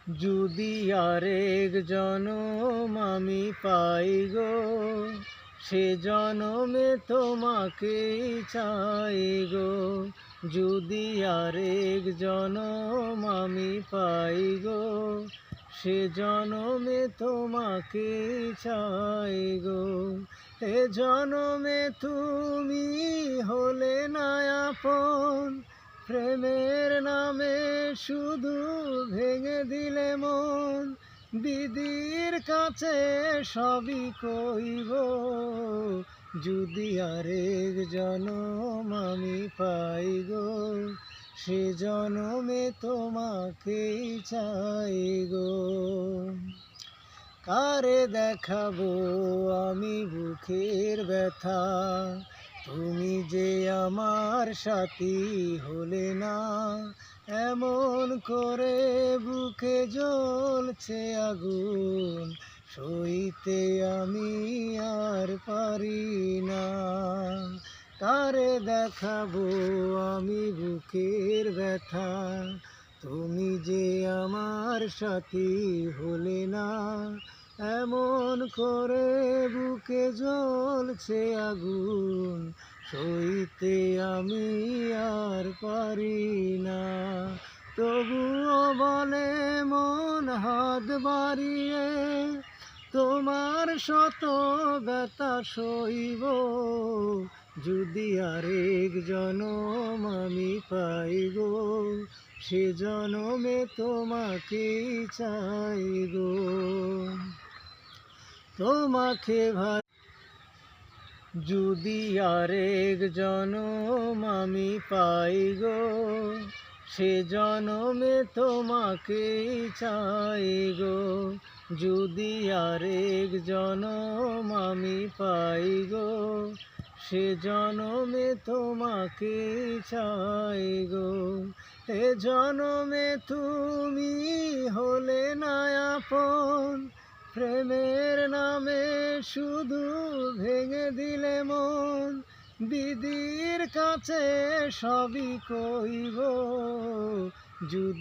যদি আরেক জনম আমি পাই গো, সে জনমে তোমাকেই চাই গো। যদি আরেক জনম আমি পাই গো, সে জনমে তোমাকেই চাই গো। এ জনমে তুমি হলে না আপন, প্রেমের নামে শুধু ভেঙে দিলে মন। দিদির কাছে সবই কইব, যদি আরেক জনম আমি পাই গো, সে জনমে তোমাকেই চাই গো। কারে দেখাবো আমি বুকের ব্যথা, তুমি যে আমার সাথী হলে না। এমন করে বুকে জ্বলছে আগুন, সইতে আমি আর পারি না। কারে দেখাবো আমি বুকের ব্যথা, তুমি যে আমার সাথী হলে না। এমন করে বুকে জ্বলছে আগুন, সইতে আমি আর পারি না। তবুও বলে মন হাত বাড়িয়ে, তোমার শত ব্যথা সইব, যদি আরেক জনম আমি পাই গো, সে জনমে তোমাকেই চাই গো। তোমাকে যদি আরেক জনম আমি পাই গো, সে জনমে তোমাকেই চাই গো। যদি আরেক জনম আমি পাই গো, সে জনমে তোমাকেই চাই গো। এ জনমে তুমি হলে না আপন, প্রেমের নামে শুধু ভেঙে দিলে মন। দিদির কাছে সবই কইব, যদি